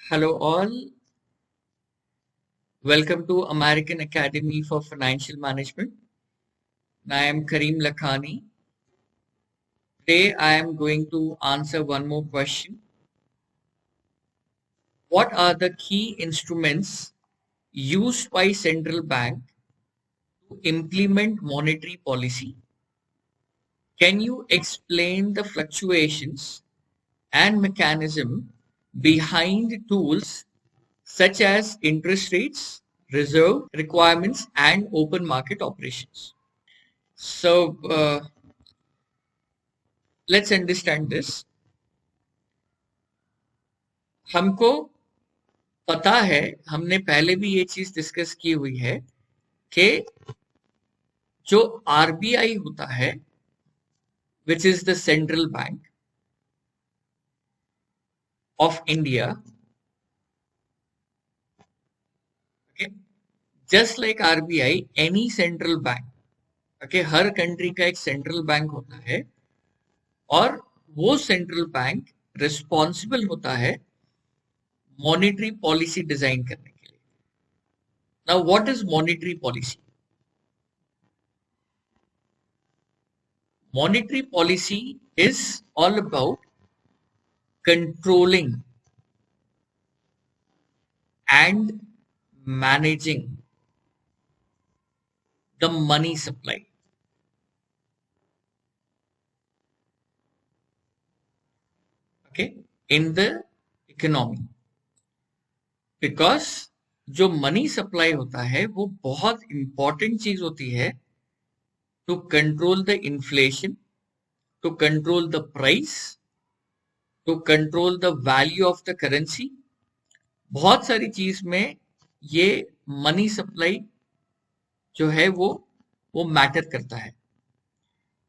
Hello all, welcome to American Academy for Financial Management. I am Kareem Lakhani. Today I am going to answer one more question. What are the key instruments used by central bank to implement monetary policy? Can you explain the fluctuations and mechanism behind tools such as interest rates, reserve requirements, and open market operations? So let's understand this. हमको पता है, हमने पहले भी ये चीज discuss की हुई है कि जो आरबीआई होता है, which is the central bank of India, just like RBI, any central bank, okay, her country का एक सेंट्रल बैंक होता है और वो सेंट्रल बैंक रिस्पॉन्सिबल होता है मॉनेटरी पॉलिसी डिजाइन करने के लिए. Now what is monetary policy? Monetary policy is all about controlling and managing the money supply. Okay, in the economy. Because जो मनी सप्लाई होता है वो बहुत इंपॉर्टेंट चीज होती है to control the inflation, to control the price, to control the value of the currency. बहुत सारी चीज में ये मनी सप्लाई जो है वो मैटर करता है.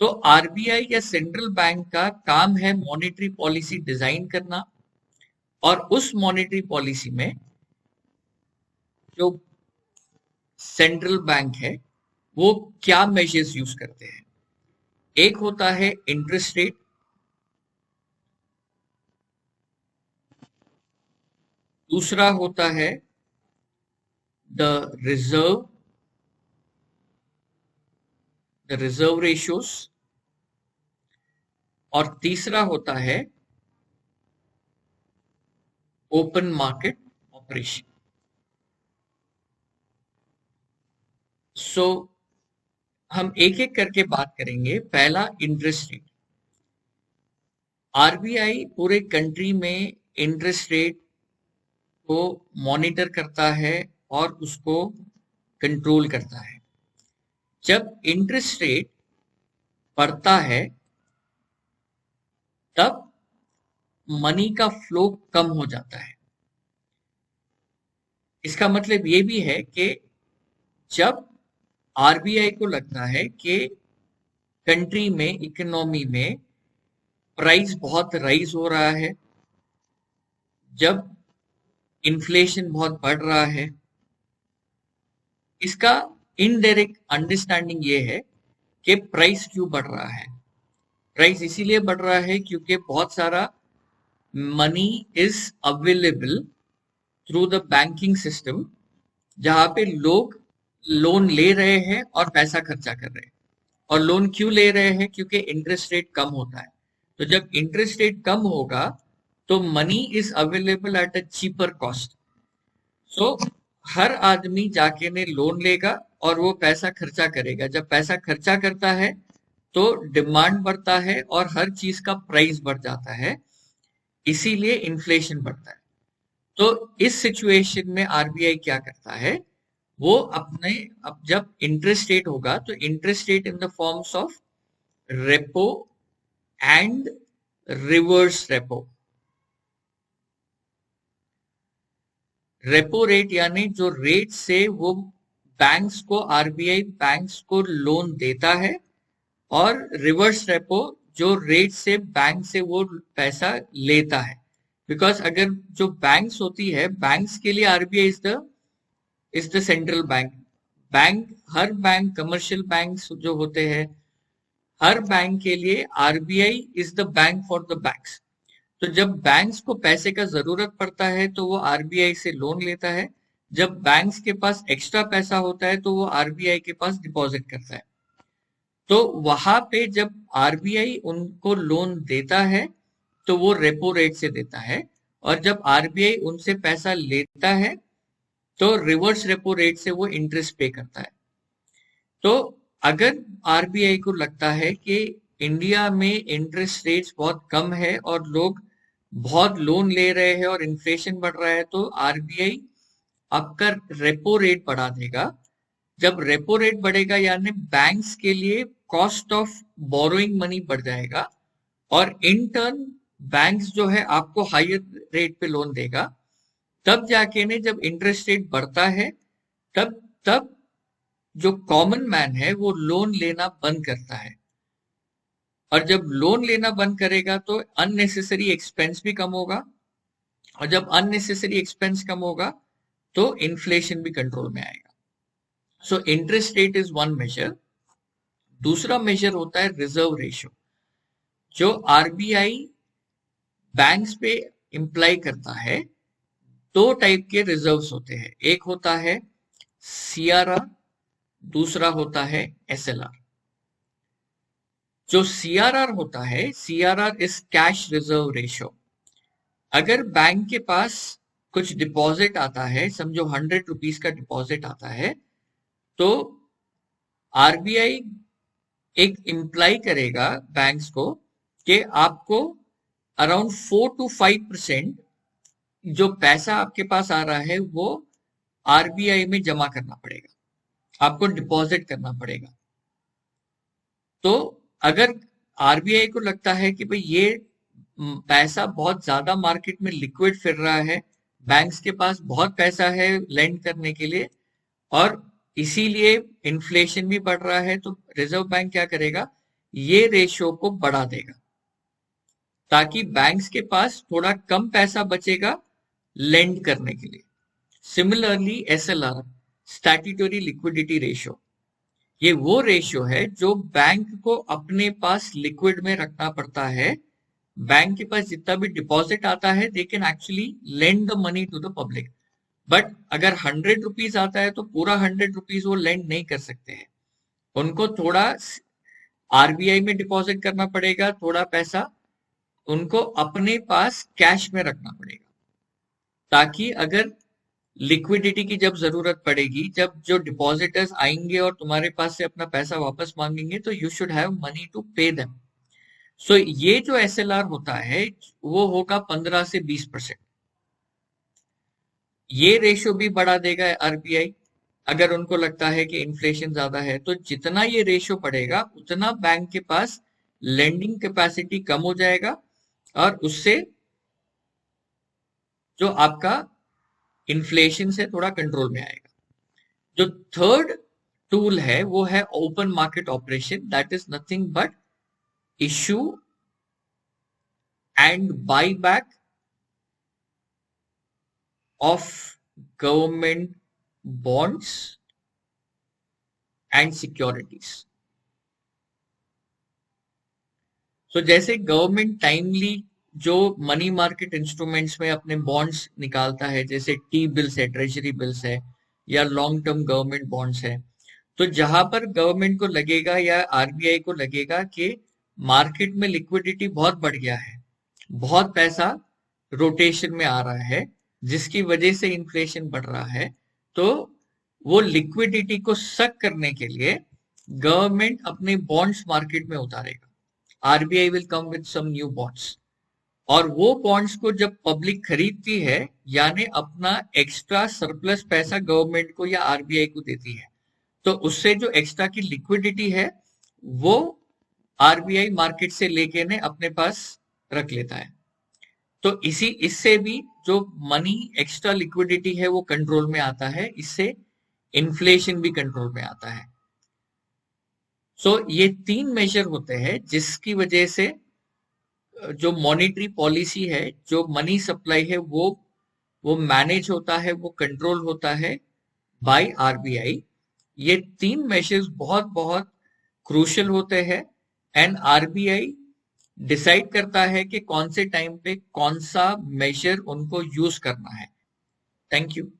तो आरबीआई या सेंट्रल बैंक का काम है मॉनेटरी पॉलिसी डिजाइन करना, और उस मॉनेटरी पॉलिसी में जो सेंट्रल बैंक है वो क्या मेजर्स यूज करते हैं. एक होता है इंटरेस्ट रेट, दूसरा होता है द रिजर्व रेशियोस, और तीसरा होता है ओपन मार्केट ऑपरेशन. सो हम एक एक करके बात करेंगे. पहला, इंटरेस्ट रेट. आरबीआई पूरे कंट्री में इंटरेस्ट रेट को मॉनिटर करता है और उसको कंट्रोल करता है. जब इंटरेस्ट रेट बढ़ता है तब मनी का फ्लो कम हो जाता है. इसका मतलब ये भी है कि जब आरबीआई को लगता है कि कंट्री में, इकोनॉमी में प्राइस बहुत राइज हो रहा है, जब इन्फ्लेशन बहुत बढ़ रहा है, इसका इनडायरेक्ट अंडरस्टैंडिंग ये है कि प्राइस क्यों बढ़ रहा है. प्राइस इसीलिए बढ़ रहा है क्योंकि बहुत सारा money is available through the banking system, जहां पे लोग लोन ले रहे हैं और पैसा खर्चा कर रहे हैं. और लोन क्यों ले रहे हैं? क्योंकि इंटरेस्ट रेट कम होता है. तो जब इंटरेस्ट रेट कम होगा तो money is available at a cheaper cost. So हर आदमी जाके ने लोन लेगा और वो पैसा खर्चा करेगा. जब पैसा खर्चा करता है तो डिमांड बढ़ता है और हर चीज का प्राइस बढ़ जाता है, इसीलिए इन्फ्लेशन बढ़ता है. तो इस सिचुएशन में आरबीआई क्या करता है, वो अपने, अब जब इंटरेस्ट रेट होगा तो interest rate in the forms of repo and reverse repo. Repo rate यानी जो रेट से वो बैंक्स को, आरबीआई बैंक्स को लोन देता है, और रिवर्स रेपो जो रेट से बैंक से वो पैसा लेता है. बिकॉज अगर जो बैंक्स होती है, बैंक्स के लिए RBI is the central bank. Her bank, commercial bank जो होते हैं, हर बैंक के लिए RBI is the bank for the banks. तो जब बैंक्स को पैसे का जरूरत पड़ता है तो वो आरबीआई से लोन लेता है, जब बैंक्स के पास एक्स्ट्रा पैसा होता है तो वो आरबीआई के पास डिपॉजिट करता है। तो वहां पे जब आरबीआई उनको लोन देता है तो वो रेपो रेट से देता है, और जब आरबीआई उनसे पैसा लेता है तो रिवर्स रेपो रेट से वो इंटरेस्ट पे करता है। तो अगर आरबीआई को लगता है कि इंडिया में इंटरेस्ट रेट्स बहुत कम है और लोग बहुत लोन ले रहे हैं और इन्फ्लेशन बढ़ रहा है, तो आरबीआई आपका रेपो रेट बढ़ा देगा। जब रेपो रेट बढ़ेगा यानी बैंक्स के लिए कॉस्ट ऑफ बोरोइंग मनी बढ़ जाएगा, और इन टर्न बैंक्स जो है आपको हायर रेट पे लोन देगा। तब जाके ने जब इंटरेस्ट रेट बढ़ता है तब तब जो कॉमन मैन है वो लोन लेना बंद करता है, और जब लोन लेना बंद करेगा तो अननेसेसरी एक्सपेंस भी कम होगा, और जब अननेसेसरी एक्सपेंस कम होगा तो इन्फ्लेशन भी कंट्रोल में आएगा। So interest rate is one major. दूसरा मेजर होता है रिजर्व रेशियो, जो आरबीआई बैंक्स पे इंप्लाई करता है। दो टाइप के रिजर्व्स होते हैं, एक होता है सीआरआर, दूसरा होता है एसएलआर। जो सीआरआर होता है, CRR is cash reserve ratio. अगर बैंक के पास कुछ डिपॉजिट आता है, समझो 100 रुपीज का डिपॉजिट आता है, तो आरबीआई एक इंप्लाई करेगा बैंक्स को कि आपको अराउंड 4 to 5% जो पैसा आपके पास आ रहा है वो आरबीआई में जमा करना पड़ेगा, आपको डिपॉजिट करना पड़ेगा। तो अगर आरबीआई को लगता है कि भाई ये पैसा बहुत ज्यादा मार्केट में लिक्विड फिर रहा है, बैंक्स के पास बहुत पैसा है लेंड करने के लिए, और इसीलिए इन्फ्लेशन भी बढ़ रहा है, तो रिजर्व बैंक क्या करेगा, ये रेशियो को बढ़ा देगा ताकि बैंक्स के पास थोड़ा कम पैसा बचेगा लेंड करने के लिए। Similarly SLR, statutory liquidity ratio, ये वो रेशियो है जो बैंक को अपने पास लिक्विड में रखना पड़ता है। बैंक के पास जितना भी डिपॉजिट आता है they can actually lend the money to the public, but अगर 100 रुपीज आता है तो पूरा 100 रुपीज वो लेंड नहीं कर सकते हैं, उनको थोड़ा आरबीआई में डिपॉजिट करना पड़ेगा, थोड़ा पैसा उनको अपने पास कैश में रखना पड़ेगा, ताकि अगर लिक्विडिटी की जब जरूरत पड़ेगी, जब जो डिपॉजिटर्स आएंगे और तुम्हारे पास से अपना पैसा वापस मांगेंगे, तो you should have money to pay them. So ये जो एसएलआर होता है वो होगा 15 से 20%। ये रेशियो भी बढ़ा देगा आरबीआई अगर उनको लगता है कि इन्फ्लेशन ज्यादा है। तो जितना ये रेशियो बढ़ेगा उतना बैंक के पास लेंडिंग कैपेसिटी कम हो जाएगा, और उससे जो आपका इन्फ्लेशन से थोड़ा कंट्रोल में आएगा। जो थर्ड टूल है वो है open market operation, that is nothing but issue and by back of government bonds and securities. तो जैसे गवर्नमेंट टाइमली जो मनी मार्केट इंस्ट्रूमेंट्स में अपने बॉन्ड्स निकालता है, जैसे टी बिल्स है, ट्रेजरी बिल्स है, या लॉन्ग टर्म गवर्नमेंट बॉन्ड्स है, तो जहां पर गवर्नमेंट को लगेगा या आरबीआई को लगेगा कि मार्केट में लिक्विडिटी बहुत बढ़ गया है, बहुत पैसा रोटेशन में आ रहा है जिसकी वजह से इन्फ्लेशन बढ़ रहा है, तो वो लिक्विडिटी को सक करने के लिए गवर्नमेंट अपने बॉन्ड्स मार्केट में उतारेगा। RBI will come with some new bonds, और वो बॉन्ड्स को जब पब्लिक खरीदती है यानी अपना एक्स्ट्रा सरप्लस पैसा गवर्नमेंट को या आरबीआई को देती है, तो उससे जो एक्स्ट्रा की लिक्विडिटी है वो आरबीआई मार्केट से लेके ने अपने पास रख लेता है। तो इससे भी जो मनी एक्स्ट्रा लिक्विडिटी है वो कंट्रोल में आता है, इससे इन्फ्लेशन भी कंट्रोल में आता है। सो ये 3 मेजर होते हैं जिसकी वजह से जो मॉनेटरी पॉलिसी है, जो मनी सप्लाई है, वो मैनेज होता है, वो कंट्रोल होता है बाय आरबीआई। ये 3 मेजर्स बहुत बहुत क्रूशियल होते हैं, एंड आरबीआई डिसाइड करता है कि कौन से टाइम पे कौन सा मेजर उनको यूज करना है। Thank you.